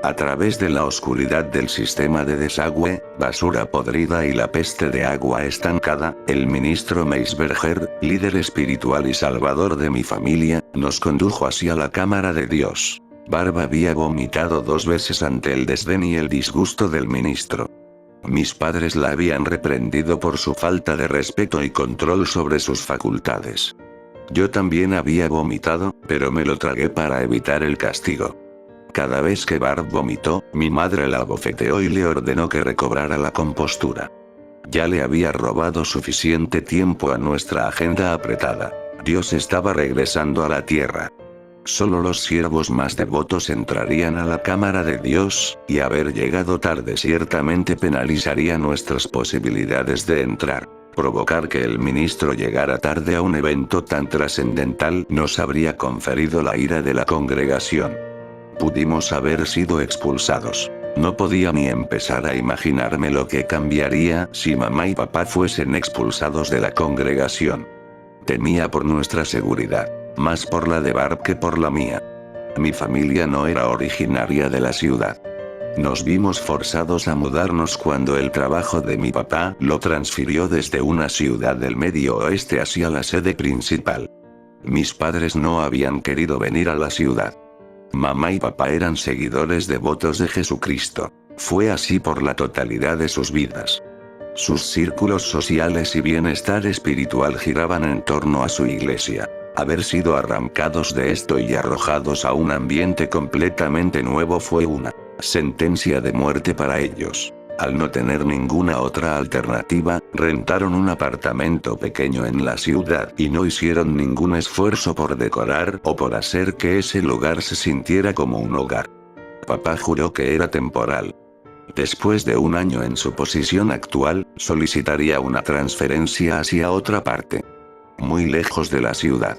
A través de la oscuridad del sistema de desagüe, basura podrida y la peste de agua estancada, el ministro Meisberger, líder espiritual y salvador de mi familia, nos condujo hacia la cámara de Dios. Barb había vomitado 2 veces ante el desdén y el disgusto del ministro. Mis padres la habían reprendido por su falta de respeto y control sobre sus facultades. Yo también había vomitado, pero me lo tragué para evitar el castigo. Cada vez que Barb vomitó, mi madre la abofeteó y le ordenó que recobrara la compostura. Ya le había robado suficiente tiempo a nuestra agenda apretada. Dios estaba regresando a la tierra. Solo los siervos más devotos entrarían a la cámara de Dios, y haber llegado tarde ciertamente penalizaría nuestras posibilidades de entrar. Provocar que el ministro llegara tarde a un evento tan trascendental nos habría conferido la ira de la congregación. Pudimos haber sido expulsados. No podía ni empezar a imaginarme lo que cambiaría si mamá y papá fuesen expulsados de la congregación. Temía por nuestra seguridad, más por la de Barb que por la mía. Mi familia no era originaria de la ciudad. Nos vimos forzados a mudarnos cuando el trabajo de mi papá lo transfirió desde una ciudad del Medio Oeste hacia la sede principal. Mis padres no habían querido venir a la ciudad. Mamá y papá eran seguidores devotos de Jesucristo. Fue así por la totalidad de sus vidas. Sus círculos sociales y bienestar espiritual giraban en torno a su iglesia. Haber sido arrancados de esto y arrojados a un ambiente completamente nuevo fue una sentencia de muerte para ellos. Al no tener ninguna otra alternativa, rentaron un apartamento pequeño en la ciudad y no hicieron ningún esfuerzo por decorar o por hacer que ese lugar se sintiera como un hogar. Papá juró que era temporal. Después de 1 año en su posición actual, solicitaría una transferencia hacia otra parte. Muy lejos de la ciudad.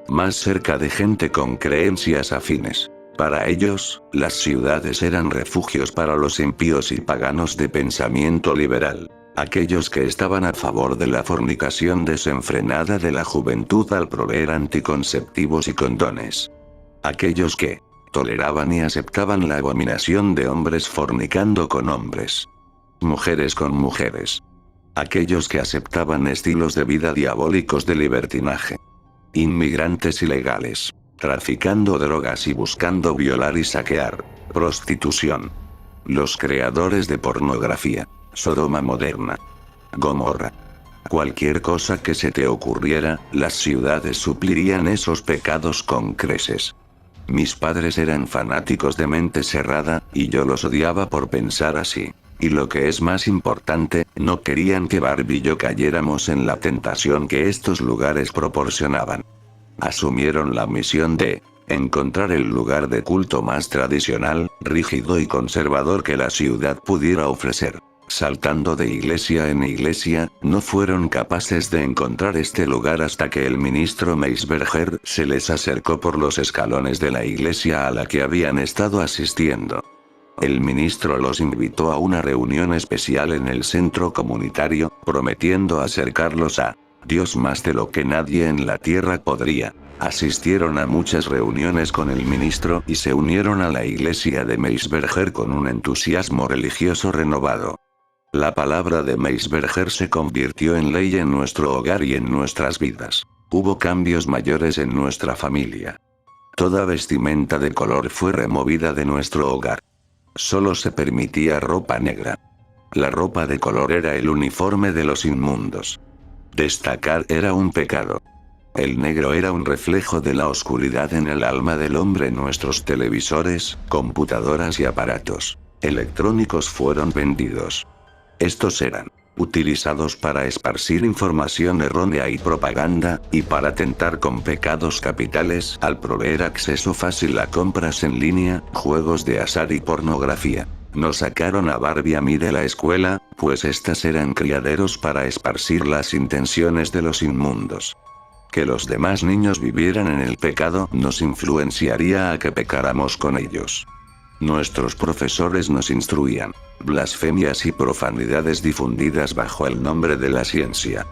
Más cerca de gente con creencias afines. Para ellos, las ciudades eran refugios para los impíos y paganos de pensamiento liberal. Aquellos que estaban a favor de la fornicación desenfrenada de la juventud al proveer anticonceptivos y condones. Aquellos que toleraban y aceptaban la abominación de hombres fornicando con hombres. Mujeres con mujeres. Aquellos que aceptaban estilos de vida diabólicos de libertinaje. Inmigrantes ilegales. Traficando drogas y buscando violar y saquear. Prostitución. Los creadores de pornografía. Sodoma moderna. Gomorra. Cualquier cosa que se te ocurriera, las ciudades suplirían esos pecados con creces. Mis padres eran fanáticos de mente cerrada, y yo los odiaba por pensar así. Y lo que es más importante, no querían que Barb y yo cayéramos en la tentación que estos lugares proporcionaban. Asumieron la misión de encontrar el lugar de culto más tradicional, rígido y conservador que la ciudad pudiera ofrecer. Saltando de iglesia en iglesia, no fueron capaces de encontrar este lugar hasta que el ministro Meisberger se les acercó por los escalones de la iglesia a la que habían estado asistiendo. El ministro los invitó a una reunión especial en el centro comunitario, prometiendo acercarlos a Dios más de lo que nadie en la tierra podría. Asistieron a muchas reuniones con el ministro y se unieron a la iglesia de Meisberger con un entusiasmo religioso renovado. La palabra de Meisberger se convirtió en ley en nuestro hogar y en nuestras vidas. Hubo cambios mayores en nuestra familia. Toda vestimenta de color fue removida de nuestro hogar. Solo se permitía ropa negra. La ropa de color era el uniforme de los inmundos. Destacar era un pecado. El negro era un reflejo de la oscuridad en el alma del hombre. Nuestros televisores, computadoras y aparatos electrónicos fueron vendidos. Estos eran utilizados para esparcir información errónea y propaganda, y para tentar con pecados capitales al proveer acceso fácil a compras en línea, juegos de azar y pornografía. Nos sacaron a Barb y a mí de la escuela, pues estas eran criaderos para esparcir las intenciones de los inmundos. Que los demás niños vivieran en el pecado nos influenciaría a que pecáramos con ellos. Nuestros profesores nos instruían. Blasfemias y profanidades difundidas bajo el nombre de la ciencia.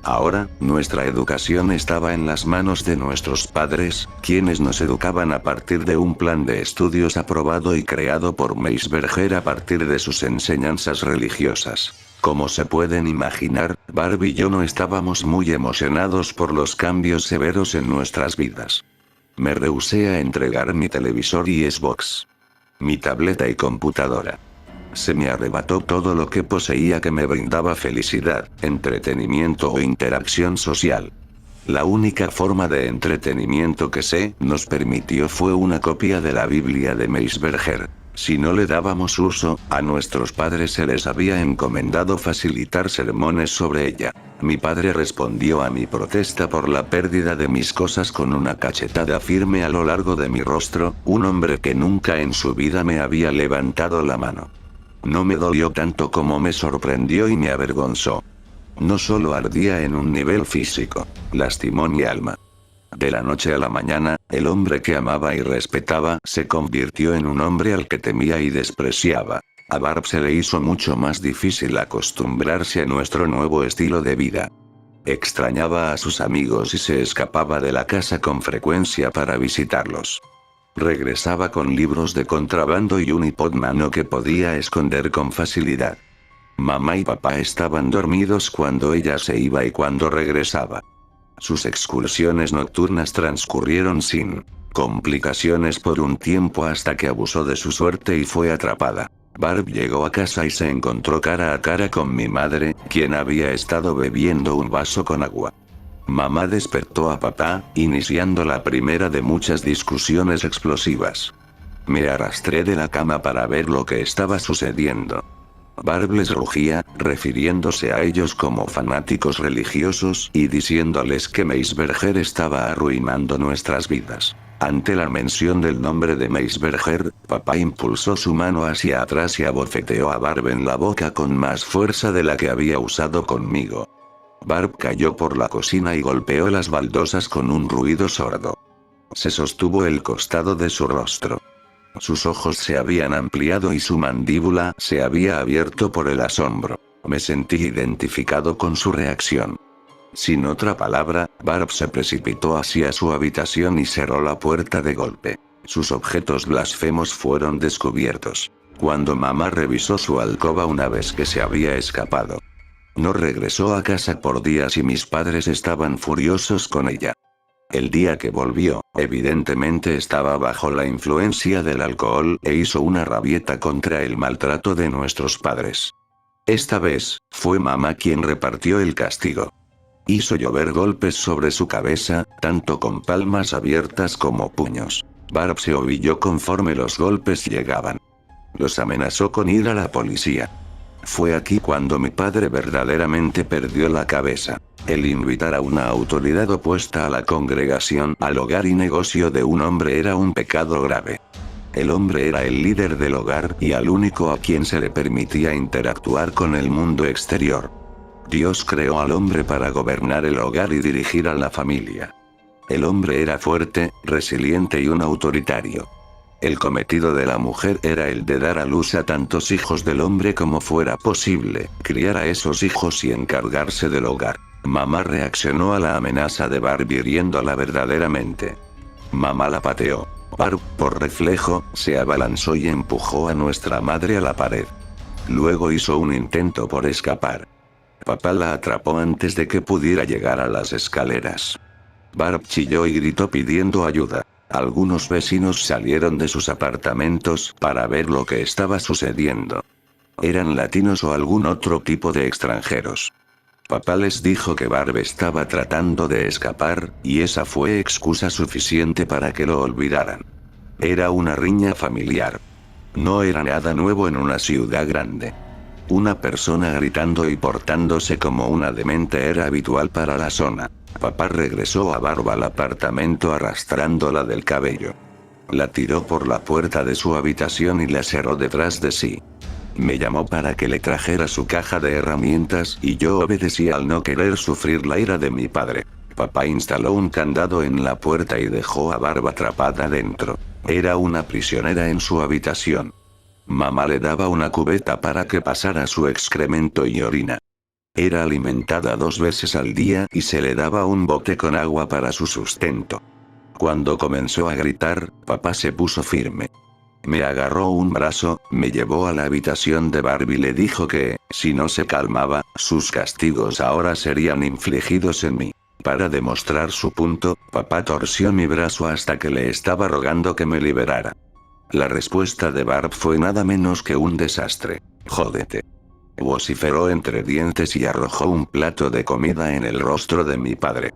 Ahora, nuestra educación estaba en las manos de nuestros padres, quienes nos educaban a partir de un plan de estudios aprobado y creado por Meisberger a partir de sus enseñanzas religiosas. Como se pueden imaginar, Barb y yo no estábamos muy emocionados por los cambios severos en nuestras vidas. Me rehusé a entregar mi televisor y Xbox, mi tableta y computadora. Se me arrebató todo lo que poseía que me brindaba felicidad, entretenimiento o interacción social. La única forma de entretenimiento que se nos permitió fue una copia de la Biblia de Meisberger. Si no le dábamos uso, a nuestros padres se les había encomendado facilitar sermones sobre ella. Mi padre respondió a mi protesta por la pérdida de mis cosas con una cachetada firme a lo largo de mi rostro, un hombre que nunca en su vida me había levantado la mano. No me dolió tanto como me sorprendió y me avergonzó. No solo ardía en un nivel físico, lastimó mi alma. De la noche a la mañana, el hombre que amaba y respetaba se convirtió en un hombre al que temía y despreciaba. A Barb se le hizo mucho más difícil acostumbrarse a nuestro nuevo estilo de vida. Extrañaba a sus amigos y se escapaba de la casa con frecuencia para visitarlos. Regresaba con libros de contrabando y un iPod Nano que podía esconder con facilidad. Mamá y papá estaban dormidos cuando ella se iba y cuando regresaba. Sus excursiones nocturnas transcurrieron sin complicaciones por un tiempo hasta que abusó de su suerte y fue atrapada. Barb llegó a casa y se encontró cara a cara con mi madre, quien había estado bebiendo un vaso con agua. Mamá despertó a papá, iniciando la primera de muchas discusiones explosivas. Me arrastré de la cama para ver lo que estaba sucediendo. Barb les rugía, refiriéndose a ellos como fanáticos religiosos y diciéndoles que Meisberger estaba arruinando nuestras vidas. Ante la mención del nombre de Meisberger, papá impulsó su mano hacia atrás y abofeteó a Barb en la boca con más fuerza de la que había usado conmigo. Barb cayó por la cocina y golpeó las baldosas con un ruido sordo. Se sostuvo el costado de su rostro. Sus ojos se habían ampliado y su mandíbula se había abierto por el asombro. Me sentí identificado con su reacción. Sin otra palabra, Barb se precipitó hacia su habitación y cerró la puerta de golpe. Sus objetos blasfemos fueron descubiertos cuando mamá revisó su alcoba una vez que se había escapado. No regresó a casa por días y mis padres estaban furiosos con ella. El día que volvió, evidentemente estaba bajo la influencia del alcohol e hizo una rabieta contra el maltrato de nuestros padres. Esta vez, fue mamá quien repartió el castigo. Hizo llover golpes sobre su cabeza, tanto con palmas abiertas como puños. Barb se ovilló conforme los golpes llegaban. Los amenazó con ir a la policía. Fue aquí cuando mi padre verdaderamente perdió la cabeza. El invitar a una autoridad opuesta a la congregación al hogar y negocio de un hombre era un pecado grave. El hombre era el líder del hogar y al único a quien se le permitía interactuar con el mundo exterior. Dios creó al hombre para gobernar el hogar y dirigir a la familia. El hombre era fuerte, resiliente y un autoritario. El cometido de la mujer era el de dar a luz a tantos hijos del hombre como fuera posible, criar a esos hijos y encargarse del hogar. Mamá reaccionó a la amenaza de Barb hiriéndola verdaderamente. Mamá la pateó. Barb, por reflejo, se abalanzó y empujó a nuestra madre a la pared. Luego hizo un intento por escapar. Papá la atrapó antes de que pudiera llegar a las escaleras. Barb chilló y gritó pidiendo ayuda. Algunos vecinos salieron de sus apartamentos para ver lo que estaba sucediendo. Eran latinos o algún otro tipo de extranjeros. Papá les dijo que Barb estaba tratando de escapar, y esa fue excusa suficiente para que lo olvidaran. Era una riña familiar. No era nada nuevo en una ciudad grande. Una persona gritando y portándose como una demente era habitual para la zona. Papá regresó a Barb al apartamento arrastrándola del cabello. La tiró por la puerta de su habitación y la cerró detrás de sí. Me llamó para que le trajera su caja de herramientas y yo obedecí al no querer sufrir la ira de mi padre. Papá instaló un candado en la puerta y dejó a Barb atrapada dentro. Era una prisionera en su habitación. Mamá le daba una cubeta para que pasara su excremento y orina. Era alimentada 2 veces al día y se le daba un bote con agua para su sustento. Cuando comenzó a gritar, papá se puso firme. Me agarró un brazo, me llevó a la habitación de Barbie y le dijo que, si no se calmaba, sus castigos ahora serían infligidos en mí. Para demostrar su punto, papá torció mi brazo hasta que le estaba rogando que me liberara. La respuesta de Barb fue nada menos que un desastre. Jódete. Vociferó entre dientes y arrojó un plato de comida en el rostro de mi padre.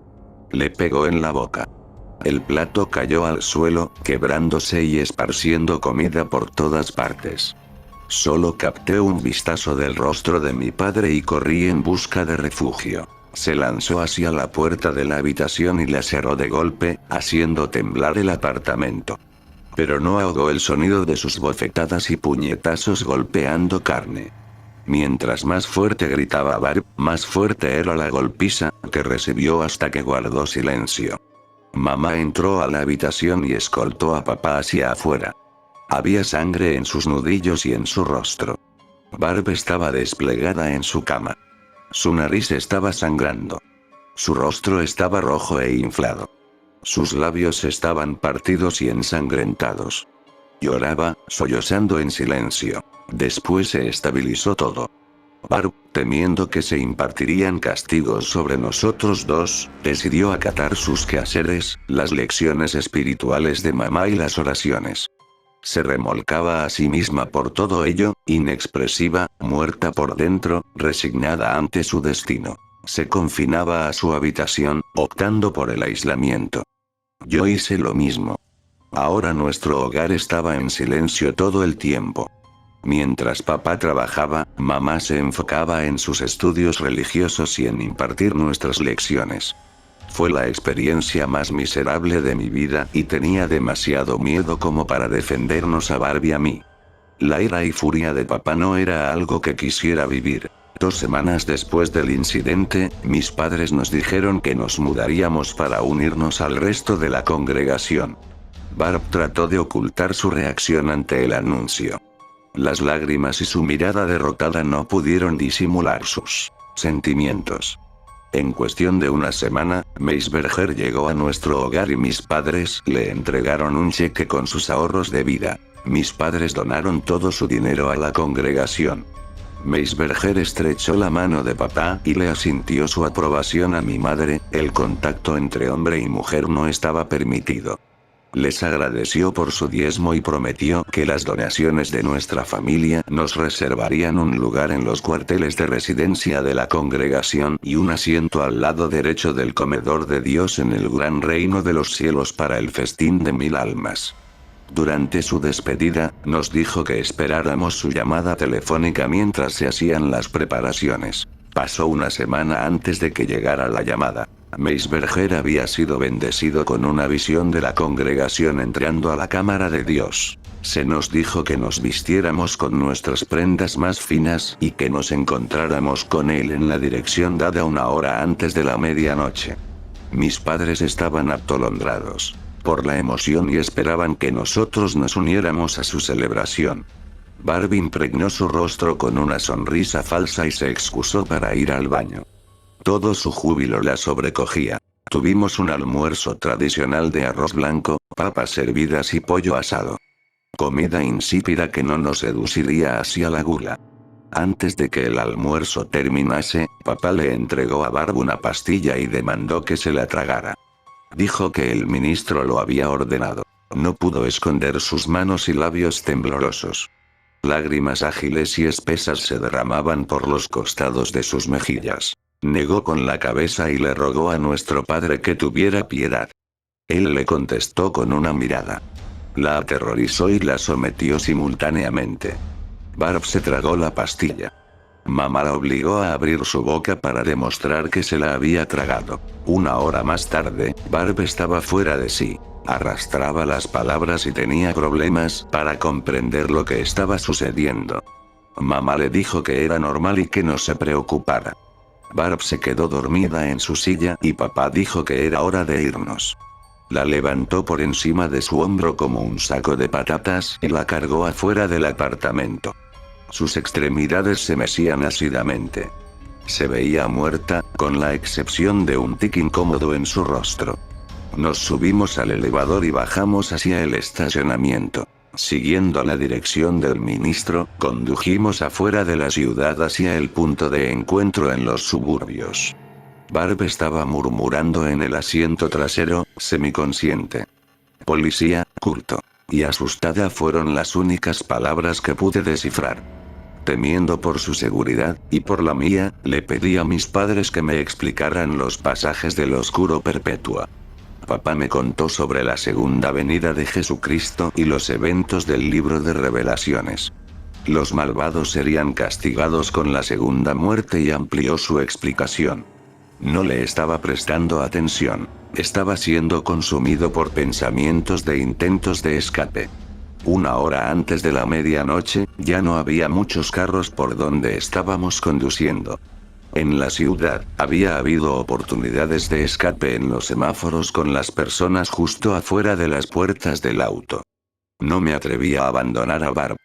Le pegó en la boca. El plato cayó al suelo, quebrándose y esparciendo comida por todas partes. Solo capté un vistazo del rostro de mi padre y corrí en busca de refugio. Se lanzó hacia la puerta de la habitación y la cerró de golpe, haciendo temblar el apartamento. Pero no ahogó el sonido de sus bofetadas y puñetazos golpeando carne. Mientras más fuerte gritaba Barb, más fuerte era la golpiza que recibió hasta que guardó silencio. Mamá entró a la habitación y escoltó a papá hacia afuera. Había sangre en sus nudillos y en su rostro. Barb estaba desplegada en su cama. Su nariz estaba sangrando. Su rostro estaba rojo e inflado. Sus labios estaban partidos y ensangrentados. Lloraba, sollozando en silencio. Después se estabilizó todo. Barb, temiendo que se impartirían castigos sobre nosotros dos, decidió acatar sus quehaceres, las lecciones espirituales de mamá y las oraciones. Se remolcaba a sí misma por todo ello, inexpresiva, muerta por dentro, resignada ante su destino. Se confinaba a su habitación, optando por el aislamiento. Yo hice lo mismo. Ahora nuestro hogar estaba en silencio todo el tiempo. Mientras papá trabajaba, mamá se enfocaba en sus estudios religiosos y en impartir nuestras lecciones. Fue la experiencia más miserable de mi vida y tenía demasiado miedo como para defendernos a Barbie y a mí. La ira y furia de papá no era algo que quisiera vivir. 2 semanas después del incidente, mis padres nos dijeron que nos mudaríamos para unirnos al resto de la congregación. Barb trató de ocultar su reacción ante el anuncio. Las lágrimas y su mirada derrotada no pudieron disimular sus sentimientos. En cuestión de una semana, Meisberger llegó a nuestro hogar y mis padres le entregaron un cheque con sus ahorros de vida. Mis padres donaron todo su dinero a la congregación. Meisberger estrechó la mano de papá y le asintió su aprobación a mi madre. El contacto entre hombre y mujer no estaba permitido. Les agradeció por su diezmo y prometió que las donaciones de nuestra familia nos reservarían un lugar en los cuarteles de residencia de la congregación y un asiento al lado derecho del comedor de Dios en el gran reino de los cielos para el festín de 1000 almas. Durante su despedida, nos dijo que esperáramos su llamada telefónica mientras se hacían las preparaciones. Pasó una semana antes de que llegara la llamada. Meisberger había sido bendecido con una visión de la congregación entrando a la cámara de Dios. Se nos dijo que nos vistiéramos con nuestras prendas más finas y que nos encontráramos con él en la dirección dada 1 hora antes de la medianoche. Mis padres estaban atolondrados por la emoción y esperaban que nosotros nos uniéramos a su celebración. Barb impregnó su rostro con una sonrisa falsa y se excusó para ir al baño. Todo su júbilo la sobrecogía. Tuvimos un almuerzo tradicional de arroz blanco, papas hervidas y pollo asado. Comida insípida que no nos seduciría hacia la gula. Antes de que el almuerzo terminase, papá le entregó a Barb una pastilla y demandó que se la tragara. Dijo que el ministro lo había ordenado. No pudo esconder sus manos y labios temblorosos. Lágrimas ágiles y espesas se derramaban por los costados de sus mejillas. Negó con la cabeza y le rogó a nuestro padre que tuviera piedad. Él le contestó con una mirada. La aterrorizó y la sometió simultáneamente. Barb se tragó la pastilla. Mamá la obligó a abrir su boca para demostrar que se la había tragado. 1 hora más tarde, Barb estaba fuera de sí. Arrastraba las palabras y tenía problemas para comprender lo que estaba sucediendo. Mamá le dijo que era normal y que no se preocupara. Barb se quedó dormida en su silla y papá dijo que era hora de irnos. La levantó por encima de su hombro como un saco de patatas y la cargó afuera del apartamento. Sus extremidades se mecían ácidamente. Se veía muerta, con la excepción de un tic incómodo en su rostro. Nos subimos al elevador y bajamos hacia el estacionamiento. Siguiendo la dirección del ministro, condujimos afuera de la ciudad hacia el punto de encuentro en los suburbios. Barb estaba murmurando en el asiento trasero, semiconsciente. Policía, culto. Y asustada fueron las únicas palabras que pude descifrar. Temiendo por su seguridad, y por la mía, le pedí a mis padres que me explicaran los pasajes del Oscuro Perpetua. Papá me contó sobre la segunda venida de Jesucristo y los eventos del libro de Revelaciones. Los malvados serían castigados con la segunda muerte y amplió su explicación. No le estaba prestando atención. Estaba siendo consumido por pensamientos de intentos de escape. Una hora antes de la medianoche, ya no había muchos carros por donde estábamos conduciendo. En la ciudad, había habido oportunidades de escape en los semáforos con las personas justo afuera de las puertas del auto. No me atrevía a abandonar a Barb.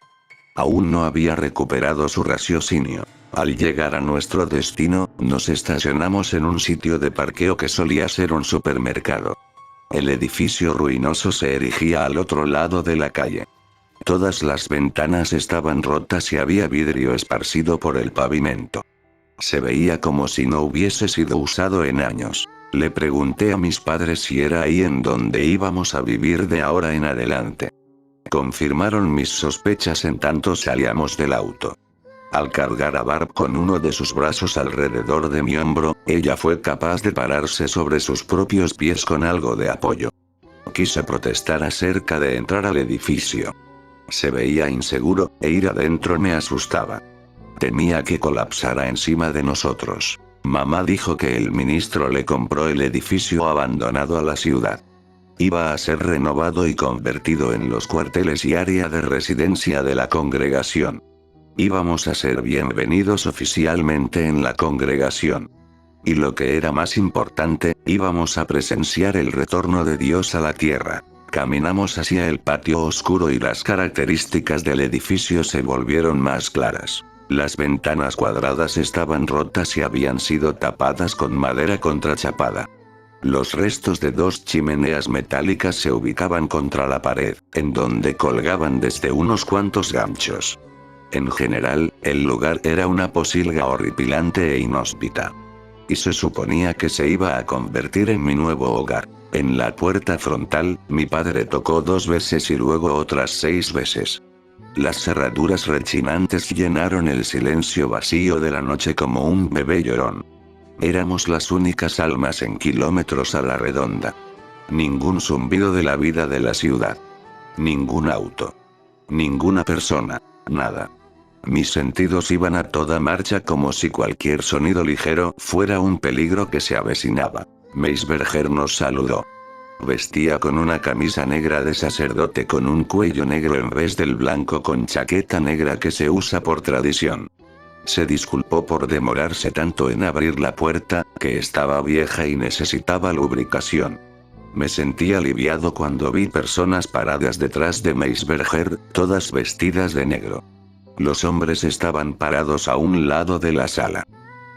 Aún no había recuperado su raciocinio. Al llegar a nuestro destino, nos estacionamos en un sitio de parqueo que solía ser un supermercado. El edificio ruinoso se erigía al otro lado de la calle. Todas las ventanas estaban rotas y había vidrio esparcido por el pavimento. Se veía como si no hubiese sido usado en años. Le pregunté a mis padres si era ahí en donde íbamos a vivir de ahora en adelante. Confirmaron mis sospechas en tanto salíamos del auto. Al cargar a Barb con uno de sus brazos alrededor de mi hombro, ella fue capaz de pararse sobre sus propios pies con algo de apoyo. Quise protestar acerca de entrar al edificio. Se veía inseguro, e ir adentro me asustaba. Temía que colapsara encima de nosotros. Mamá dijo que el ministro le compró el edificio abandonado a la ciudad. Iba a ser renovado y convertido en los cuarteles y área de residencia de la congregación. Íbamos a ser bienvenidos oficialmente en la congregación. Y lo que era más importante, íbamos a presenciar el retorno de Dios a la tierra. Caminamos hacia el patio oscuro y las características del edificio se volvieron más claras. Las ventanas cuadradas estaban rotas y habían sido tapadas con madera contrachapada. Los restos de dos chimeneas metálicas se ubicaban contra la pared, en donde colgaban desde unos cuantos ganchos. En general, el lugar era una posilga horripilante e inhóspita. Y se suponía que se iba a convertir en mi nuevo hogar. En la puerta frontal, mi padre tocó 2 veces y luego otras 6 veces. Las cerraduras rechinantes llenaron el silencio vacío de la noche como un bebé llorón. Éramos las únicas almas en kilómetros a la redonda. Ningún zumbido de la vida de la ciudad. Ningún auto. Ninguna persona. Nada. Mis sentidos iban a toda marcha como si cualquier sonido ligero fuera un peligro que se avecinaba. Meisberger nos saludó. Vestía con una camisa negra de sacerdote con un cuello negro en vez del blanco con chaqueta negra que se usa por tradición. Se disculpó por demorarse tanto en abrir la puerta, que estaba vieja y necesitaba lubricación. Me sentí aliviado cuando vi personas paradas detrás de Meisberger, todas vestidas de negro. Los hombres estaban parados a un lado de la sala.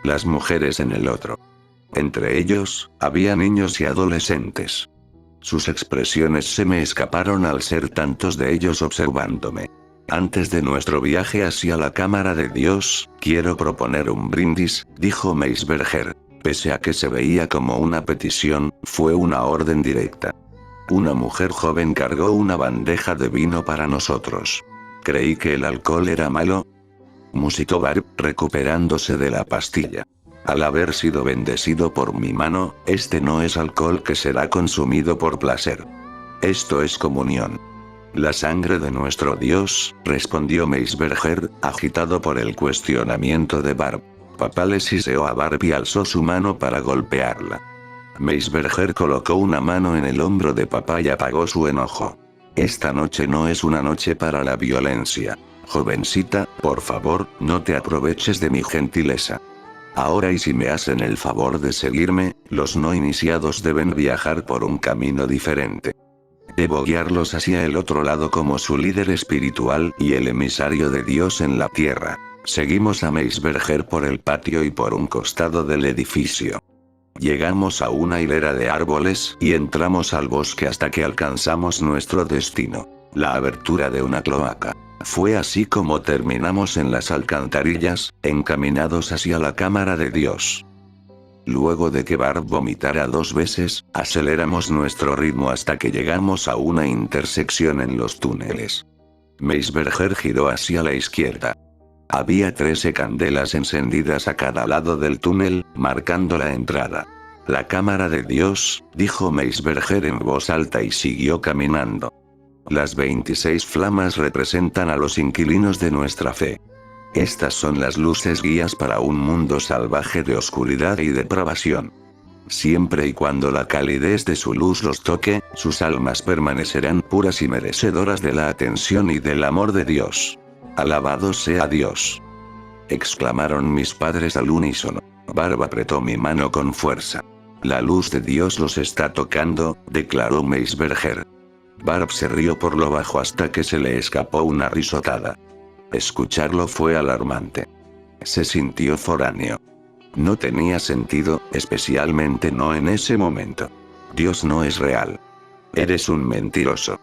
Las mujeres en el otro. Entre ellos, había niños y adolescentes. Sus expresiones se me escaparon al ser tantos de ellos observándome. Antes de nuestro viaje hacia la cámara de Dios, quiero proponer un brindis, dijo Meisberger. Pese a que se veía como una petición, fue una orden directa. Una mujer joven cargó una bandeja de vino para nosotros. Creí que el alcohol era malo, musitó Barb, recuperándose de la pastilla. Al haber sido bendecido por mi mano, este no es alcohol que será consumido por placer. Esto es comunión. La sangre de nuestro Dios, respondió Meisberger, agitado por el cuestionamiento de Barb. Papá le siseó a Barb y alzó su mano para golpearla. Meisberger colocó una mano en el hombro de papá y apagó su enojo. Esta noche no es una noche para la violencia. Jovencita, por favor, no te aproveches de mi gentileza. Ahora y si me hacen el favor de seguirme, los no iniciados deben viajar por un camino diferente. Debo guiarlos hacia el otro lado como su líder espiritual y el emisario de Dios en la tierra. Seguimos a Meisberger por el patio y por un costado del edificio. Llegamos a una hilera de árboles y entramos al bosque hasta que alcanzamos nuestro destino, la abertura de una cloaca. Fue así como terminamos en las alcantarillas, encaminados hacia la cámara de Dios. Luego de que Barb vomitara 2 veces, aceleramos nuestro ritmo hasta que llegamos a una intersección en los túneles. Meisberger giró hacia la izquierda. Había 13 candelas encendidas a cada lado del túnel, marcando la entrada. La cámara de Dios, dijo Meisberger en voz alta y siguió caminando. Las 26 flamas representan a los inquilinos de nuestra fe. Estas son las luces guías para un mundo salvaje de oscuridad y depravación. Siempre y cuando la calidez de su luz los toque, sus almas permanecerán puras y merecedoras de la atención y del amor de Dios. Alabado sea Dios. Exclamaron mis padres al unísono. Barb apretó mi mano con fuerza. La luz de Dios los está tocando, declaró Meisberger. Barb se rió por lo bajo hasta que se le escapó una risotada. Escucharlo fue alarmante. Se sintió foráneo. No tenía sentido, especialmente no en ese momento. Dios no es real. Eres un mentiroso.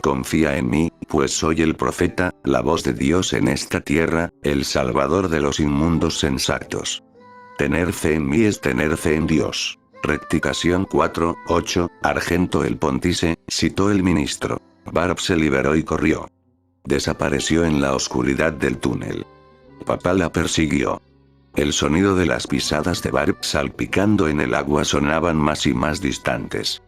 Confía en mí, pues soy el profeta, la voz de Dios en esta tierra, el salvador de los inmundos sensatos. Tener fe en mí es tener fe en Dios. Rectificación 4:8, Argento el Pontice, citó el ministro. Barb se liberó y corrió. Desapareció en la oscuridad del túnel. Papá la persiguió. El sonido de las pisadas de Barb salpicando en el agua sonaban más y más distantes.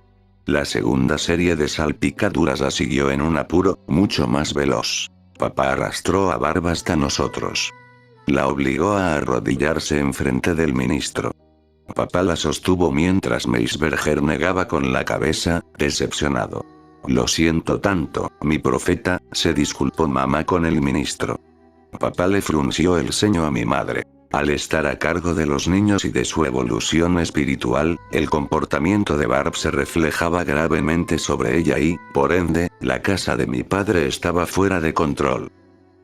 La segunda serie de salpicaduras la siguió en un apuro, mucho más veloz. Papá arrastró a Barb hasta nosotros. La obligó a arrodillarse enfrente del ministro. Papá la sostuvo mientras Meisberger negaba con la cabeza, decepcionado. Lo siento tanto, mi profeta, se disculpó mamá con el ministro. Papá le frunció el ceño a mi madre. Al estar a cargo de los niños y de su evolución espiritual, el comportamiento de Barb se reflejaba gravemente sobre ella y, por ende, la casa de mi padre estaba fuera de control.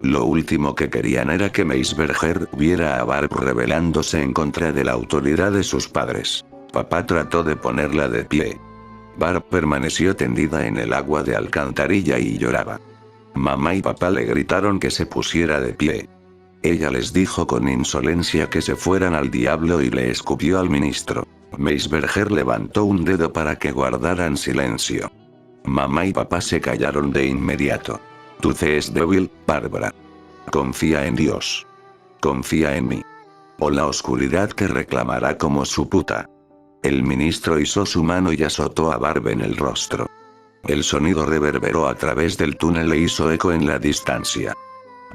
Lo último que querían era que Meisberger viera a Barb rebelándose en contra de la autoridad de sus padres. Papá trató de ponerla de pie. Barb permaneció tendida en el agua de alcantarilla y lloraba. Mamá y papá le gritaron que se pusiera de pie. Ella les dijo con insolencia que se fueran al diablo y le escupió al ministro. Meisberger levantó un dedo para que guardaran silencio. Mamá y papá se callaron de inmediato. Tu fe es débil, Bárbara. Confía en Dios. Confía en mí. O la oscuridad te reclamará como su puta. El ministro hizo su mano y azotó a Barb en el rostro. El sonido reverberó a través del túnel e hizo eco en la distancia.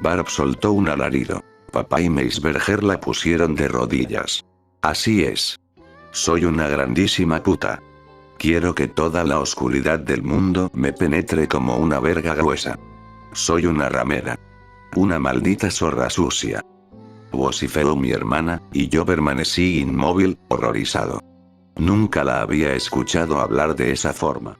Barb soltó un alarido. Papá y Meisberger la pusieron de rodillas. Así es. Soy una grandísima puta. Quiero que toda la oscuridad del mundo me penetre como una verga gruesa. Soy una ramera. Una maldita zorra sucia. Vociferó mi hermana, y yo permanecí inmóvil, horrorizado. Nunca la había escuchado hablar de esa forma.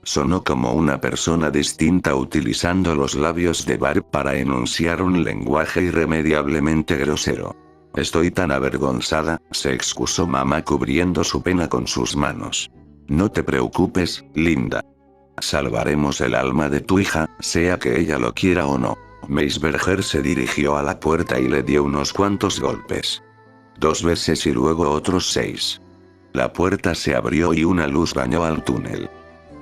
Sonó como una persona distinta utilizando los labios de Barb para enunciar un lenguaje irremediablemente grosero. Estoy tan avergonzada, se excusó mamá cubriendo su pena con sus manos. No te preocupes, linda. Salvaremos el alma de tu hija, sea que ella lo quiera o no. Meisberger se dirigió a la puerta y le dio unos cuantos golpes. 2 veces y luego otros 6. La puerta se abrió y una luz bañó al túnel.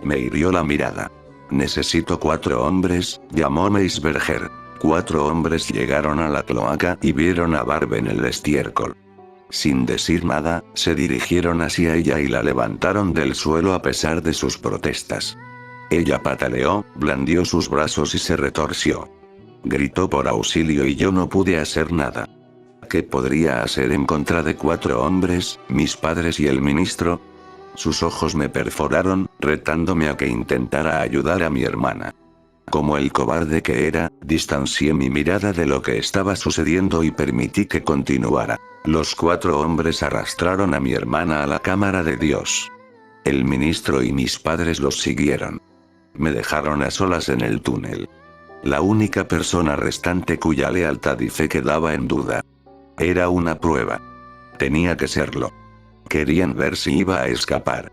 Me hirió la mirada. Necesito 4 hombres, llamó Meisberger. 4 hombres llegaron a la cloaca y vieron a Barb en el estiércol. Sin decir nada, se dirigieron hacia ella y la levantaron del suelo a pesar de sus protestas. Ella pataleó, blandió sus brazos y se retorció. Gritó por auxilio y yo no pude hacer nada. ¿Qué podría hacer en contra de 4 hombres, mis padres y el ministro? Sus ojos me perforaron, retándome a que intentara ayudar a mi hermana. Como el cobarde que era, distancié mi mirada de lo que estaba sucediendo y permití que continuara. Los 4 hombres arrastraron a mi hermana a la cámara de Dios. El ministro y mis padres los siguieron. Me dejaron a solas en el túnel. La única persona restante cuya lealtad y fe quedaba en duda. Era una prueba. Tenía que serlo. Querían ver si iba a escapar.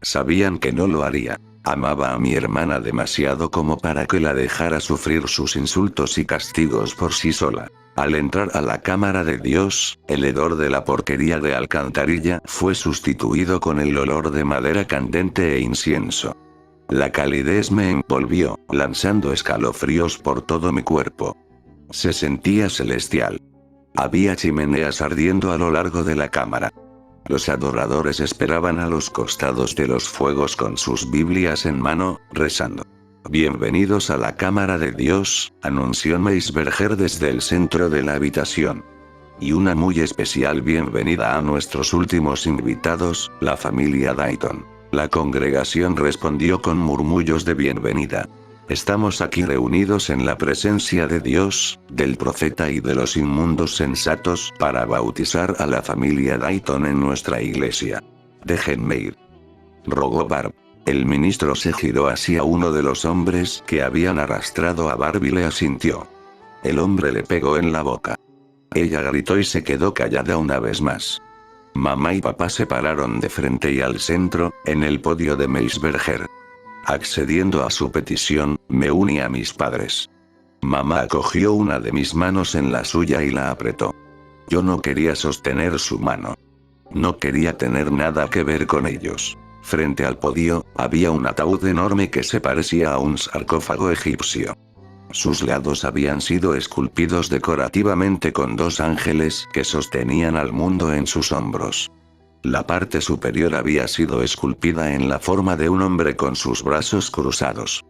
Sabían que no lo haría. Amaba a mi hermana demasiado como para que la dejara sufrir sus insultos y castigos por sí sola. Al entrar a la cámara de Dios, el hedor de la porquería de alcantarilla fue sustituido con el olor de madera candente e incienso. La calidez me envolvió, lanzando escalofríos por todo mi cuerpo. Se sentía celestial. Había chimeneas ardiendo a lo largo de la cámara. Los adoradores esperaban a los costados de los fuegos con sus Biblias en mano, rezando. Bienvenidos a la cámara de Dios, anunció Meisberger desde el centro de la habitación. Y una muy especial bienvenida a nuestros últimos invitados, la familia Dayton. La congregación respondió con murmullos de bienvenida. Estamos aquí reunidos en la presencia de Dios, del profeta y de los inmundos sensatos para bautizar a la familia Dayton en nuestra iglesia. Déjenme ir, rogó Barb. El ministro se giró hacia uno de los hombres que habían arrastrado a Barb y le asintió. El hombre le pegó en la boca. Ella gritó y se quedó callada una vez más. Mamá y papá se pararon de frente y al centro, en el podio de Meisberger. Accediendo a su petición, me uní a mis padres. Mamá acogió una de mis manos en la suya y la apretó. Yo no quería sostener su mano. No quería tener nada que ver con ellos. Frente al podio, había un ataúd enorme que se parecía a un sarcófago egipcio. Sus lados habían sido esculpidos decorativamente con dos ángeles que sostenían al mundo en sus hombros. La parte superior había sido esculpida en la forma de un hombre con sus brazos cruzados.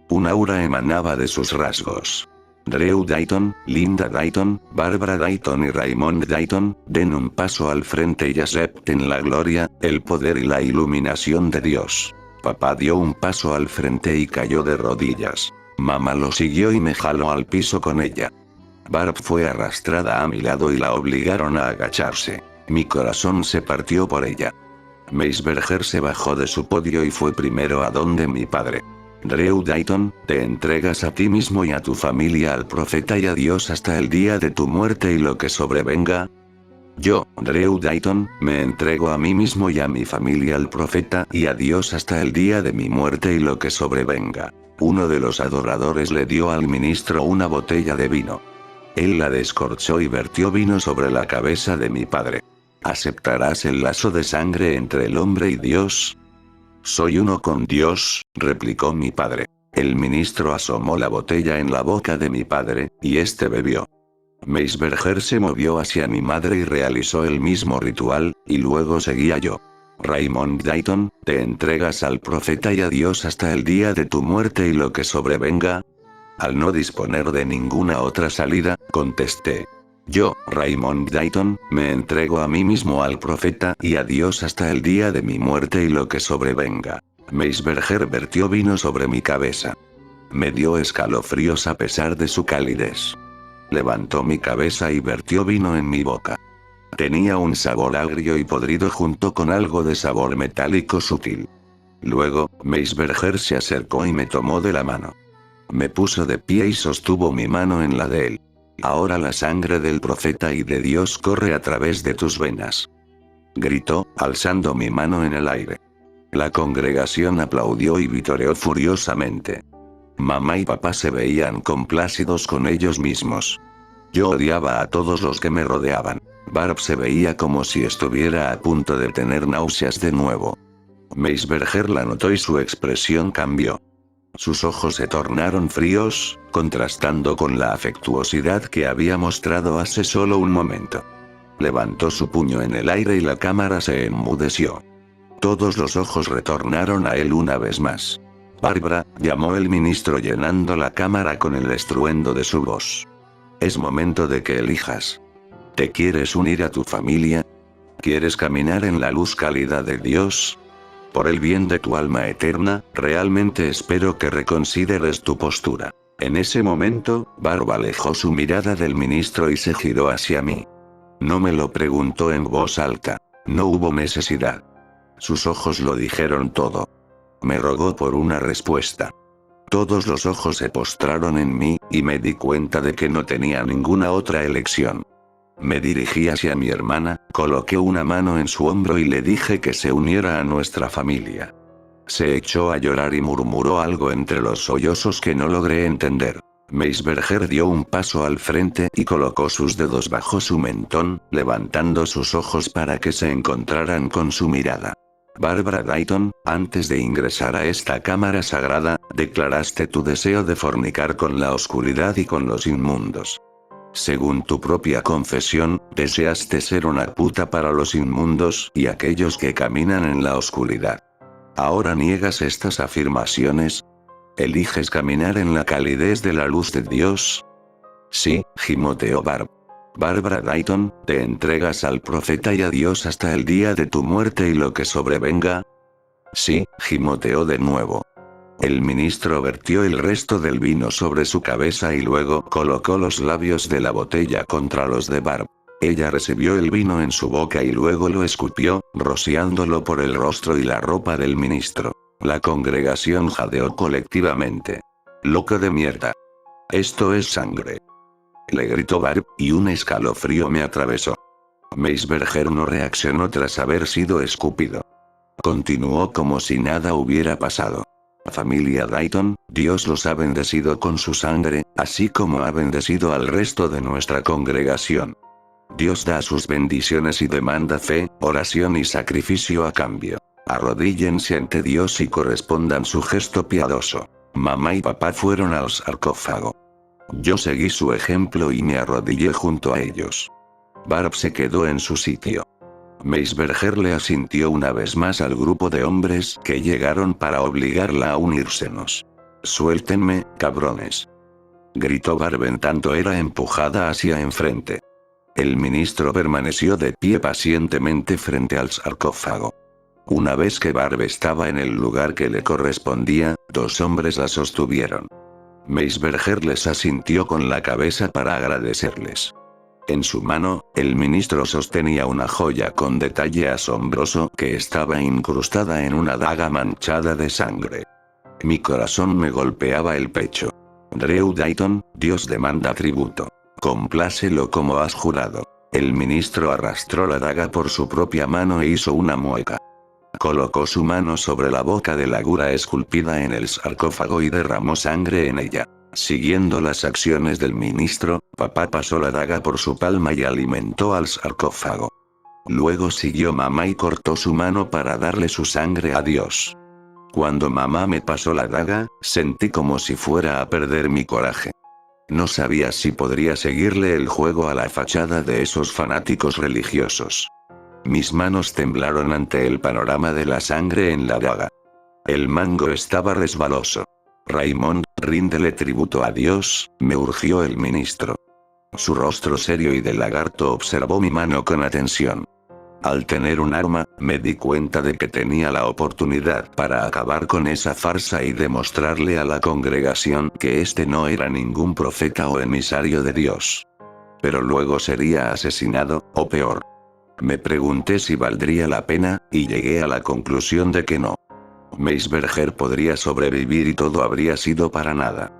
Un aura emanaba de sus rasgos. Drew Dayton, Linda Dayton, Barbara Dayton y Raymond Dayton, den un paso al frente y acepten la gloria, el poder y la iluminación de Dios. Papá dio un paso al frente y cayó de rodillas. Mamá lo siguió y me jaló al piso con ella. Barb fue arrastrada a mi lado y la obligaron a agacharse. Mi corazón se partió por ella. Meisberger se bajó de su podio y fue primero a donde mi padre. Drew Dayton, te entregas a ti mismo y a tu familia al profeta y a Dios hasta el día de tu muerte y lo que sobrevenga. Yo, Drew Dayton, me entrego a mí mismo y a mi familia al profeta y a Dios hasta el día de mi muerte y lo que sobrevenga. Uno de los adoradores le dio al ministro una botella de vino. Él la descorchó y vertió vino sobre la cabeza de mi padre. ¿Aceptarás el lazo de sangre entre el hombre y Dios? Soy uno con Dios, replicó mi padre. El ministro asomó la botella en la boca de mi padre, y este bebió. Meisberger se movió hacia mi madre y realizó el mismo ritual, y luego seguía yo. Raymond Dayton, ¿te entregas al profeta y a Dios hasta el día de tu muerte y lo que sobrevenga? Al no disponer de ninguna otra salida, contesté. Yo, Raymond Dayton, me entrego a mí mismo al profeta y a Dios hasta el día de mi muerte y lo que sobrevenga. Meisberger vertió vino sobre mi cabeza. Me dio escalofríos a pesar de su calidez. Levantó mi cabeza y vertió vino en mi boca. Tenía un sabor agrio y podrido junto con algo de sabor metálico sutil. Luego, Meisberger se acercó y me tomó de la mano. Me puso de pie y sostuvo mi mano en la de él. Ahora la sangre del profeta y de Dios corre a través de tus venas. Gritó, alzando mi mano en el aire. La congregación aplaudió y vitoreó furiosamente. Mamá y papá se veían complácidos con ellos mismos. Yo odiaba a todos los que me rodeaban. Barb se veía como si estuviera a punto de tener náuseas de nuevo. Meisberger la notó y su expresión cambió. Sus ojos se tornaron fríos, contrastando con la afectuosidad que había mostrado hace solo un momento. Levantó su puño en el aire y la cámara se enmudeció. Todos los ojos retornaron a él una vez más. Bárbara, llamó el ministro llenando la cámara con el estruendo de su voz. Es momento de que elijas. ¿Te quieres unir a tu familia? ¿Quieres caminar en la luz cálida de Dios? Por el bien de tu alma eterna, realmente espero que reconsideres tu postura. En ese momento, Barb alejó su mirada del ministro y se giró hacia mí. No me lo preguntó en voz alta. No hubo necesidad. Sus ojos lo dijeron todo. Me rogó por una respuesta. Todos los ojos se postraron en mí, y me di cuenta de que no tenía ninguna otra elección. Me dirigí hacia mi hermana, coloqué una mano en su hombro y le dije que se uniera a nuestra familia. Se echó a llorar y murmuró algo entre los sollozos que no logré entender. Meisberger dio un paso al frente y colocó sus dedos bajo su mentón, levantando sus ojos para que se encontraran con su mirada. Barbara Dayton, antes de ingresar a esta cámara sagrada, declaraste tu deseo de fornicar con la oscuridad y con los inmundos. Según tu propia confesión, deseaste ser una puta para los inmundos y aquellos que caminan en la oscuridad. ¿Ahora niegas estas afirmaciones? ¿Eliges caminar en la calidez de la luz de Dios? Sí, gimoteó Barbara Dayton, ¿te entregas al profeta y a Dios hasta el día de tu muerte y lo que sobrevenga? Sí, gimoteó de nuevo. El ministro vertió el resto del vino sobre su cabeza y luego colocó los labios de la botella contra los de Barb. Ella recibió el vino en su boca y luego lo escupió, rociándolo por el rostro y la ropa del ministro. La congregación jadeó colectivamente. «¡Loco de mierda! Esto es sangre», le gritó Barb, y un escalofrío me atravesó. Meisberger no reaccionó tras haber sido escupido. Continuó como si nada hubiera pasado. Familia Dayton, Dios los ha bendecido con su sangre, así como ha bendecido al resto de nuestra congregación. Dios da sus bendiciones y demanda fe, oración y sacrificio a cambio. Arrodíllense ante Dios y correspondan su gesto piadoso. Mamá y papá fueron al sarcófago. Yo seguí su ejemplo y me arrodillé junto a ellos. Barb se quedó en su sitio. Meisberger le asintió una vez más al grupo de hombres que llegaron para obligarla a unírsenos. «Suéltenme, cabrones», gritó Barb en tanto era empujada hacia enfrente. El ministro permaneció de pie pacientemente frente al sarcófago. Una vez que Barb estaba en el lugar que le correspondía, dos hombres la sostuvieron. Meisberger les asintió con la cabeza para agradecerles. En su mano, el ministro sostenía una joya con detalle asombroso que estaba incrustada en una daga manchada de sangre. Mi corazón me golpeaba el pecho. Drew Dayton, Dios demanda tributo. Complácelo como has jurado. El ministro arrastró la daga por su propia mano e hizo una mueca. Colocó su mano sobre la boca de la gura esculpida en el sarcófago y derramó sangre en ella. Siguiendo las acciones del ministro, papá pasó la daga por su palma y alimentó al sarcófago. Luego siguió mamá y cortó su mano para darle su sangre a Dios. Cuando mamá me pasó la daga, sentí como si fuera a perder mi coraje. No sabía si podría seguirle el juego a la fachada de esos fanáticos religiosos. Mis manos temblaron ante el panorama de la sangre en la daga. El mango estaba resbaloso. Raymond, ríndele tributo a Dios, me urgió el ministro. Su rostro serio y de lagarto observó mi mano con atención. Al tener un arma, me di cuenta de que tenía la oportunidad para acabar con esa farsa y demostrarle a la congregación que este no era ningún profeta o emisario de Dios. Pero luego sería asesinado, o peor. Me pregunté si valdría la pena, y llegué a la conclusión de que no. Meisberger podría sobrevivir y todo habría sido para nada.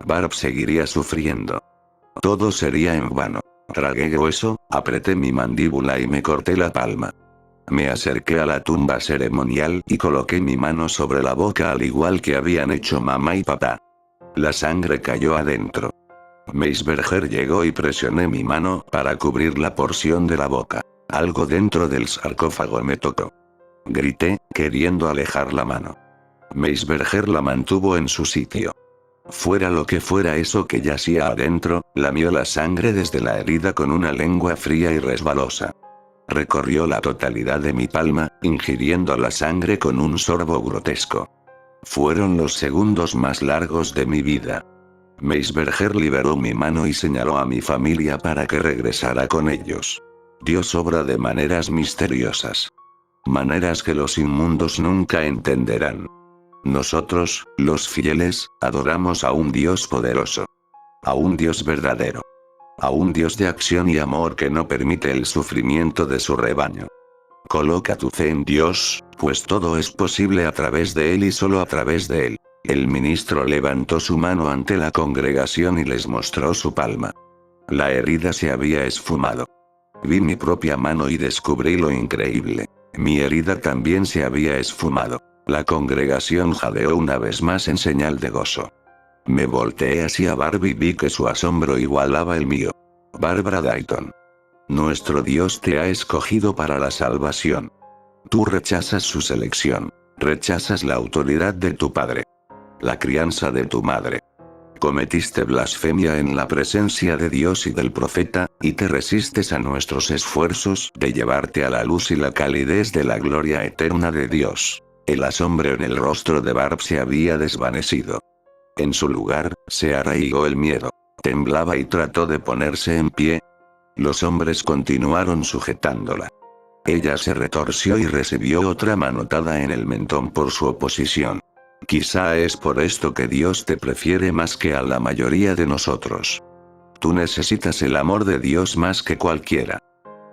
Barb seguiría sufriendo. Todo sería en vano. Tragué grueso, apreté mi mandíbula y me corté la palma. Me acerqué a la tumba ceremonial y coloqué mi mano sobre la boca al igual que habían hecho mamá y papá. La sangre cayó adentro. Meisberger llegó y presioné mi mano para cubrir la porción de la boca. Algo dentro del sarcófago me tocó. Grité, queriendo alejar la mano. Meisberger la mantuvo en su sitio. Fuera lo que fuera eso que yacía adentro, lamió la sangre desde la herida con una lengua fría y resbalosa. Recorrió la totalidad de mi palma, ingiriendo la sangre con un sorbo grotesco. Fueron los segundos más largos de mi vida. Meisberger liberó mi mano y señaló a mi familia para que regresara con ellos. Dios obra de maneras misteriosas. Maneras que los inmundos nunca entenderán. Nosotros, los fieles, adoramos a un Dios poderoso. A un Dios verdadero. A un Dios de acción y amor que no permite el sufrimiento de su rebaño. Coloca tu fe en Dios, pues todo es posible a través de Él y solo a través de Él. El ministro levantó su mano ante la congregación y les mostró su palma. La herida se había esfumado. Vi mi propia mano y descubrí lo increíble. Mi herida también se había esfumado. La congregación jadeó una vez más en señal de gozo. Me volteé hacia Barb y vi que su asombro igualaba el mío. Barbara Dayton. Nuestro Dios te ha escogido para la salvación. Tú rechazas su selección. Rechazas la autoridad de tu padre. La crianza de tu madre. Cometiste blasfemia en la presencia de Dios y del profeta, y te resistes a nuestros esfuerzos de llevarte a la luz y la calidez de la gloria eterna de Dios. El asombro en el rostro de Barb se había desvanecido. En su lugar, se arraigó el miedo. Temblaba y trató de ponerse en pie. Los hombres continuaron sujetándola. Ella se retorció y recibió otra manotada en el mentón por su oposición. Quizá es por esto que Dios te prefiere más que a la mayoría de nosotros. Tú necesitas el amor de Dios más que cualquiera.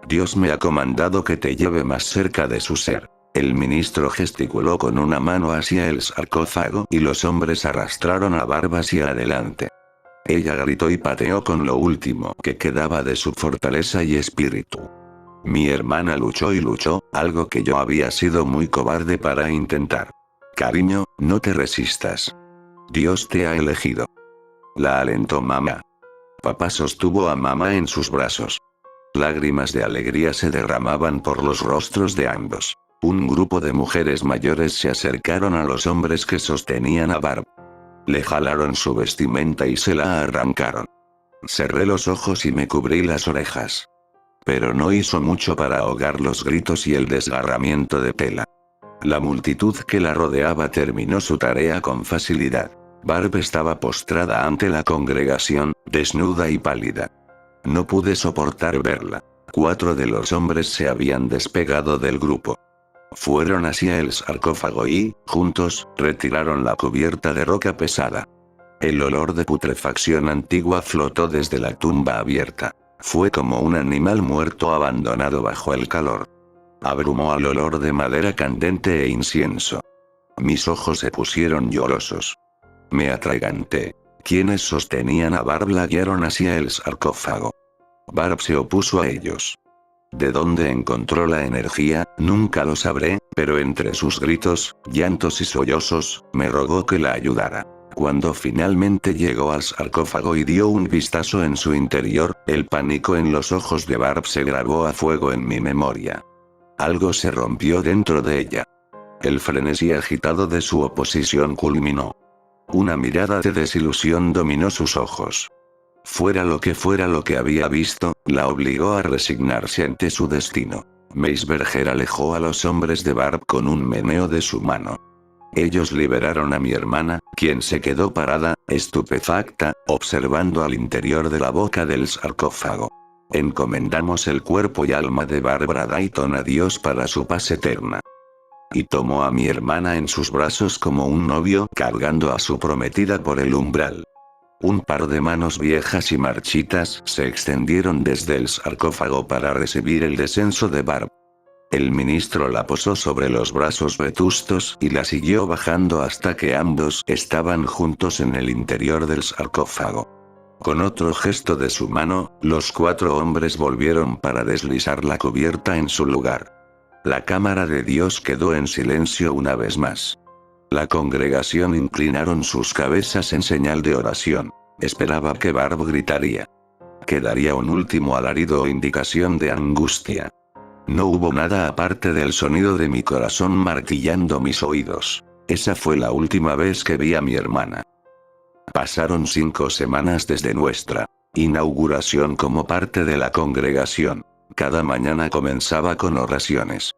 Dios me ha comandado que te lleve más cerca de su ser. El ministro gesticuló con una mano hacia el sarcófago y los hombres arrastraron a Barb hacia adelante. Ella gritó y pateó con lo último que quedaba de su fortaleza y espíritu. Mi hermana luchó y luchó, algo que yo había sido muy cobarde para intentar. Cariño, no te resistas. Dios te ha elegido. La alentó mamá. Papá sostuvo a mamá en sus brazos. Lágrimas de alegría se derramaban por los rostros de ambos. Un grupo de mujeres mayores se acercaron a los hombres que sostenían a Barb. Le jalaron su vestimenta y se la arrancaron. Cerré los ojos y me cubrí las orejas. Pero no hizo mucho para ahogar los gritos y el desgarramiento de tela. La multitud que la rodeaba terminó su tarea con facilidad. Barb estaba postrada ante la congregación, desnuda y pálida. No pude soportar verla. 4 de los hombres se habían despegado del grupo. Fueron hacia el sarcófago y, juntos, retiraron la cubierta de roca pesada. El olor de putrefacción antigua flotó desde la tumba abierta. Fue como un animal muerto abandonado bajo el calor. Abrumó al olor de madera candente e incienso. Mis ojos se pusieron llorosos. Me atraganté. Quienes sostenían a Barb la guiaron hacia el sarcófago. Barb se opuso a ellos. ¿De dónde encontró la energía? Nunca lo sabré, pero entre sus gritos, llantos y sollozos, me rogó que la ayudara. Cuando finalmente llegó al sarcófago y dio un vistazo en su interior, el pánico en los ojos de Barb se grabó a fuego en mi memoria. Algo se rompió dentro de ella. El frenesí agitado de su oposición culminó. Una mirada de desilusión dominó sus ojos. Fuera lo que había visto, la obligó a resignarse ante su destino. Meisberger alejó a los hombres de Barb con un meneo de su mano. Ellos liberaron a mi hermana, quien se quedó parada, estupefacta, observando al interior de la boca del sarcófago. Encomendamos el cuerpo y alma de Barbara Dayton a Dios para su paz eterna. Y tomó a mi hermana en sus brazos como un novio cargando a su prometida por el umbral. Un par de manos viejas y marchitas se extendieron desde el sarcófago para recibir el descenso de Barb. El ministro la posó sobre los brazos vetustos y la siguió bajando hasta que ambos estaban juntos en el interior del sarcófago. Con otro gesto de su mano, los 4 hombres volvieron para deslizar la cubierta en su lugar. La cámara de Dios quedó en silencio una vez más. La congregación inclinaron sus cabezas en señal de oración. Esperaba que Barb gritaría. Que daría un último alarido o indicación de angustia. No hubo nada aparte del sonido de mi corazón martillando mis oídos. Esa fue la última vez que vi a mi hermana. Pasaron 5 semanas desde nuestra inauguración como parte de la congregación. Cada mañana comenzaba con oraciones.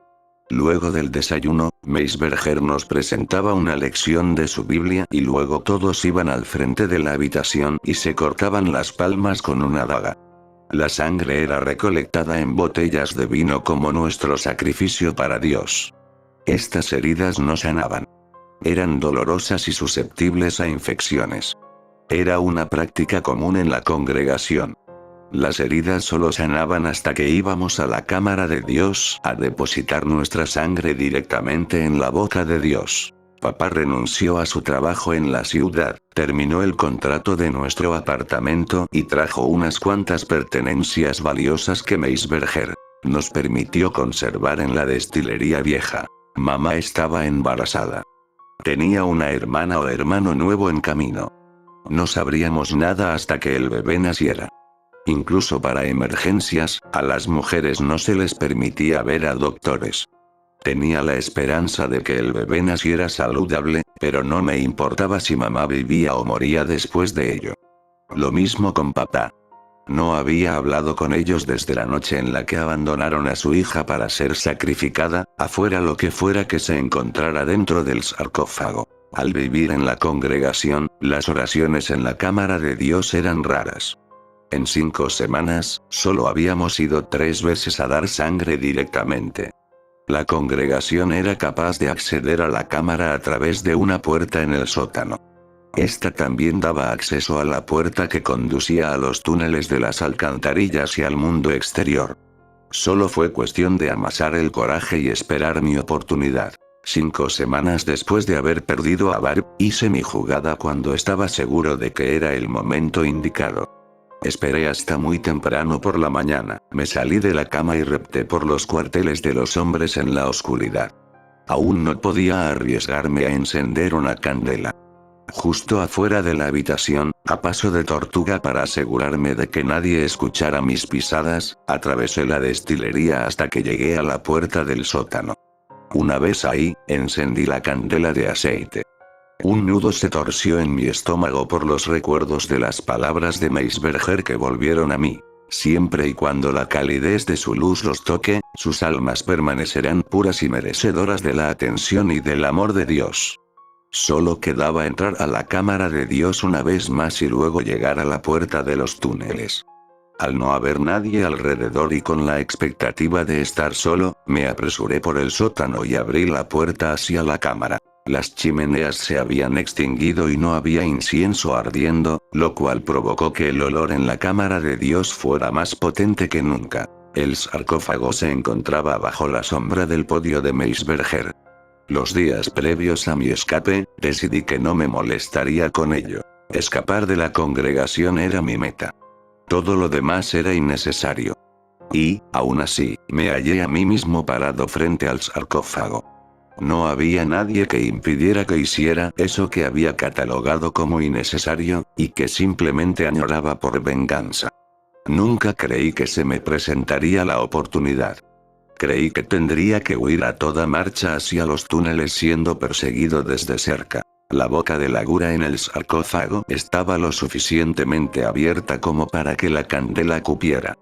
Luego del desayuno, Meisberger nos presentaba una lección de su Biblia y luego todos iban al frente de la habitación y se cortaban las palmas con una daga. La sangre era recolectada en botellas de vino como nuestro sacrificio para Dios. Estas heridas no sanaban. Eran dolorosas y susceptibles a infecciones. Era una práctica común en la congregación. Las heridas solo sanaban hasta que íbamos a la cámara de Dios a depositar nuestra sangre directamente en la boca de Dios. papá renunció a su trabajo en la ciudad, terminó el contrato de nuestro apartamento y trajo unas cuantas pertenencias valiosas que Meisberger nos permitió conservar en la destilería vieja. Mamá estaba embarazada. Tenía una hermana o hermano nuevo en camino. No sabríamos nada hasta que el bebé naciera. Incluso para emergencias, a las mujeres no se les permitía ver a doctores. Tenía la esperanza de que el bebé naciera saludable, pero no me importaba si mamá vivía o moría después de ello. Lo mismo con papá. No había hablado con ellos desde la noche en la que abandonaron a su hija para ser sacrificada, afuera lo que fuera que se encontrara dentro del sarcófago. Al vivir en la congregación, las oraciones en la cámara de Dios eran raras. En 5 semanas, solo habíamos ido 3 veces a dar sangre directamente. La congregación era capaz de acceder a la cámara a través de una puerta en el sótano. Esta también daba acceso a la puerta que conducía a los túneles de las alcantarillas y al mundo exterior. Solo fue cuestión de amasar el coraje y esperar mi oportunidad. 5 semanas después de haber perdido a Barb, hice mi jugada cuando estaba seguro de que era el momento indicado. Esperé hasta muy temprano por la mañana, me salí de la cama y repté por los cuarteles de los hombres en la oscuridad. Aún no podía arriesgarme a encender una candela. Justo afuera de la habitación, a paso de tortuga para asegurarme de que nadie escuchara mis pisadas, atravesé la destilería hasta que llegué a la puerta del sótano. Una vez ahí, encendí la candela de aceite. Un nudo se torció en mi estómago por los recuerdos de las palabras de Meisberger que volvieron a mí. Siempre y cuando la calidez de su luz los toque, sus almas permanecerán puras y merecedoras de la atención y del amor de Dios. Solo quedaba entrar a la cámara de Dios una vez más y luego llegar a la puerta de los túneles. Al no haber nadie alrededor y con la expectativa de estar solo, me apresuré por el sótano y abrí la puerta hacia la cámara. Las chimeneas se habían extinguido y no había incienso ardiendo, lo cual provocó que el olor en la cámara de Dios fuera más potente que nunca. El sarcófago se encontraba bajo la sombra del podio de Meisberger. Los días previos a mi escape, decidí que no me molestaría con ello. Escapar de la congregación era mi meta. Todo lo demás era innecesario. Y, aún así, me hallé a mí mismo parado frente al sarcófago. No había nadie que impidiera que hiciera eso que había catalogado como innecesario, y que simplemente añoraba por venganza. Nunca creí que se me presentaría la oportunidad. Creí que tendría que huir a toda marcha hacia los túneles siendo perseguido desde cerca. La boca de la gura en el sarcófago estaba lo suficientemente abierta como para que la candela cupiera.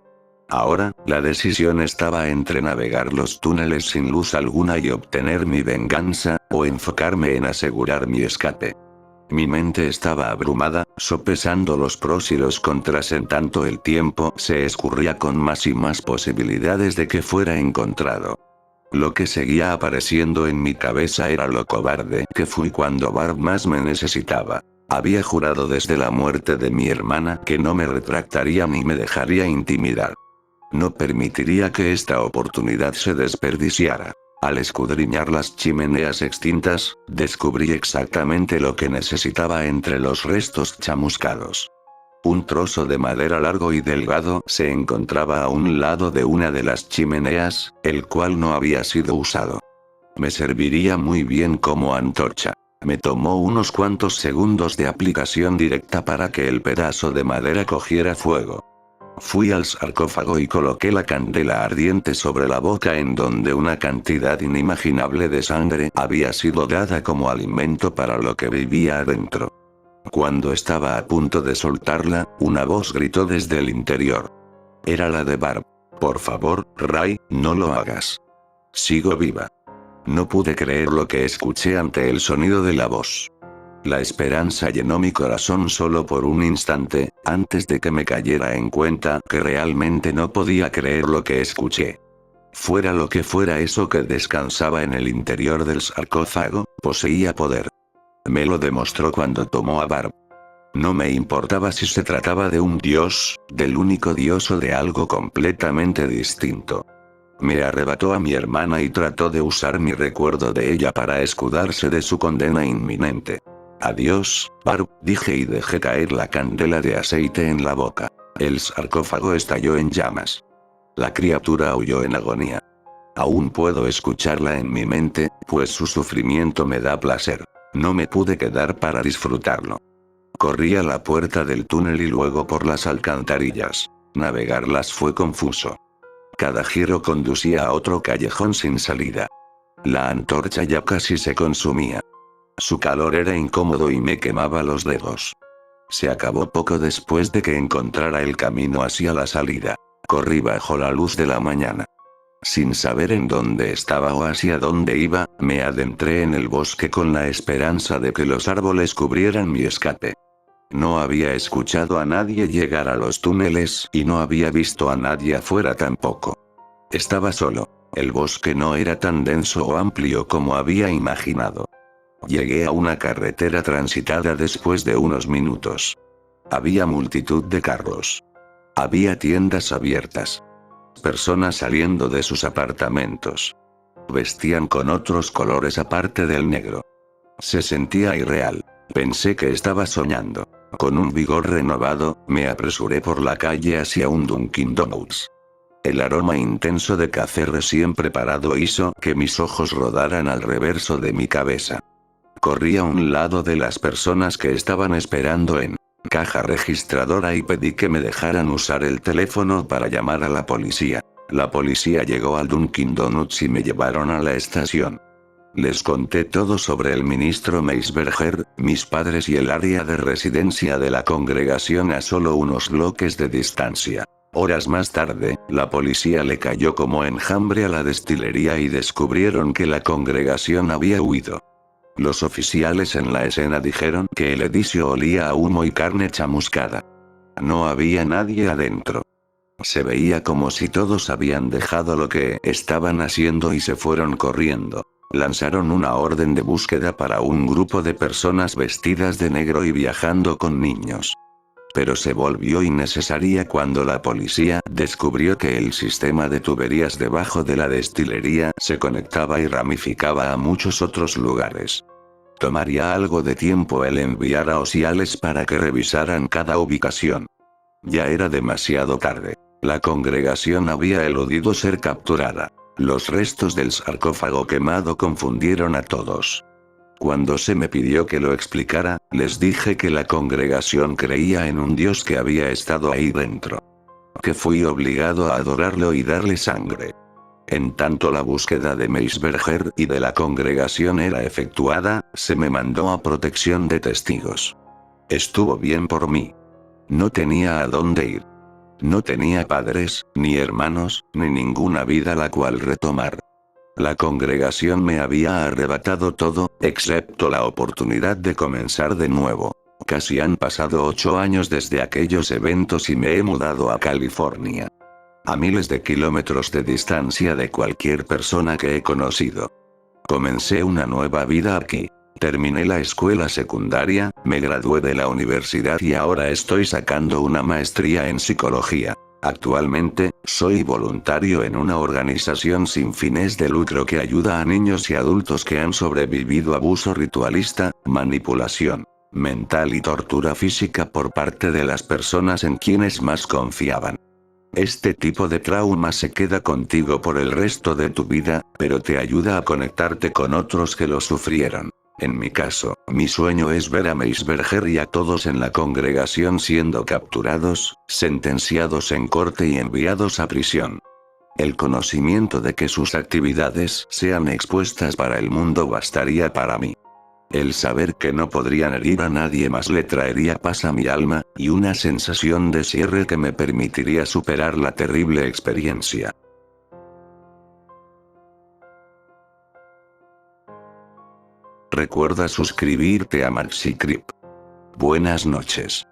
Ahora, la decisión estaba entre navegar los túneles sin luz alguna y obtener mi venganza, o enfocarme en asegurar mi escape. Mi mente estaba abrumada, sopesando los pros y los contras en tanto el tiempo se escurría con más y más posibilidades de que fuera encontrado. Lo que seguía apareciendo en mi cabeza era lo cobarde que fui cuando Barb más me necesitaba. Había jurado desde la muerte de mi hermana que no me retractaría ni me dejaría intimidar. No permitiría que esta oportunidad se desperdiciara. Al escudriñar las chimeneas extintas, descubrí exactamente lo que necesitaba entre los restos chamuscados. Un trozo de madera largo y delgado se encontraba a un lado de una de las chimeneas, el cual no había sido usado. Me serviría muy bien como antorcha. Me tomó unos cuantos segundos de aplicación directa para que el pedazo de madera cogiera fuego. Fui al sarcófago y coloqué la candela ardiente sobre la boca en donde una cantidad inimaginable de sangre había sido dada como alimento para lo que vivía adentro. Cuando estaba a punto de soltarla, una voz gritó desde el interior. Era la de Barb. Por favor, Ray, no lo hagas. Sigo viva. No pude creer lo que escuché ante el sonido de la voz. La esperanza llenó mi corazón solo por un instante, antes de que me cayera en cuenta que realmente no podía creer lo que escuché. Fuera lo que fuera eso que descansaba en el interior del sarcófago, poseía poder. Me lo demostró cuando tomó a Barb. No me importaba si se trataba de un dios, del único dios o de algo completamente distinto. Me arrebató a mi hermana y trató de usar mi recuerdo de ella para escudarse de su condena inminente. Adiós, Barb, dije y dejé caer la candela de aceite en la boca. El sarcófago estalló en llamas. La criatura aulló en agonía. Aún puedo escucharla en mi mente, pues su sufrimiento me da placer. No me pude quedar para disfrutarlo. Corrí a la puerta del túnel y luego por las alcantarillas. Navegarlas fue confuso. Cada giro conducía a otro callejón sin salida. La antorcha ya casi se consumía. Su calor era incómodo y me quemaba los dedos. Se acabó poco después de que encontrara el camino hacia la salida. Corrí bajo la luz de la mañana. Sin saber en dónde estaba o hacia dónde iba, me adentré en el bosque con la esperanza de que los árboles cubrieran mi escape. No había escuchado a nadie llegar a los túneles y no había visto a nadie afuera tampoco. Estaba solo. El bosque no era tan denso o amplio como había imaginado. Llegué a una carretera transitada después de unos minutos. Había multitud de carros. Había tiendas abiertas. Personas saliendo de sus apartamentos. Vestían con otros colores aparte del negro. Se sentía irreal. Pensé que estaba soñando. Con un vigor renovado, me apresuré por la calle hacia un Dunkin' Donuts. El aroma intenso de café recién preparado hizo que mis ojos rodaran al reverso de mi cabeza. Corrí a un lado de las personas que estaban esperando en caja registradora y pedí que me dejaran usar el teléfono para llamar a la policía. La policía llegó al Dunkin' Donuts y me llevaron a la estación. Les conté todo sobre el ministro Meisberger, mis padres y el área de residencia de la congregación a solo unos bloques de distancia. Horas más tarde, la policía le cayó como enjambre a la destilería y descubrieron que la congregación había huido. Los oficiales en la escena dijeron que el edificio olía a humo y carne chamuscada. No había nadie adentro. Se veía como si todos habían dejado lo que estaban haciendo y se fueron corriendo. Lanzaron una orden de búsqueda para un grupo de personas vestidas de negro y viajando con niños. Pero se volvió innecesaria cuando la policía descubrió que el sistema de tuberías debajo de la destilería se conectaba y ramificaba a muchos otros lugares. Tomaría algo de tiempo el enviar a oficiales para que revisaran cada ubicación. Ya era demasiado tarde. La congregación había eludido ser capturada. Los restos del sarcófago quemado confundieron a todos. Cuando se me pidió que lo explicara, les dije que la congregación creía en un Dios que había estado ahí dentro. Que fui obligado a adorarlo y darle sangre. En tanto la búsqueda de Meisberger y de la congregación era efectuada, se me mandó a protección de testigos. Estuvo bien por mí. No tenía a dónde ir. No tenía padres, ni hermanos, ni ninguna vida la cual retomar. La congregación me había arrebatado todo, excepto la oportunidad de comenzar de nuevo. Casi han pasado 8 años desde aquellos eventos y me he mudado a California. A miles de kilómetros de distancia de cualquier persona que he conocido. Comencé una nueva vida aquí. Terminé la escuela secundaria, me gradué de la universidad y ahora estoy sacando una maestría en psicología. Actualmente, soy voluntario en una organización sin fines de lucro que ayuda a niños y adultos que han sobrevivido a abuso ritualista, manipulación mental y tortura física por parte de las personas en quienes más confiaban. Este tipo de trauma se queda contigo por el resto de tu vida, pero te ayuda a conectarte con otros que lo sufrieron. En mi caso, mi sueño es ver a Meisberger y a todos en la congregación siendo capturados, sentenciados en corte y enviados a prisión. El conocimiento de que sus actividades sean expuestas para el mundo bastaría para mí. El saber que no podrían herir a nadie más le traería paz a mi alma, y una sensación de cierre que me permitiría superar la terrible experiencia. Recuerda suscribirte a MaxiCrip. Buenas noches.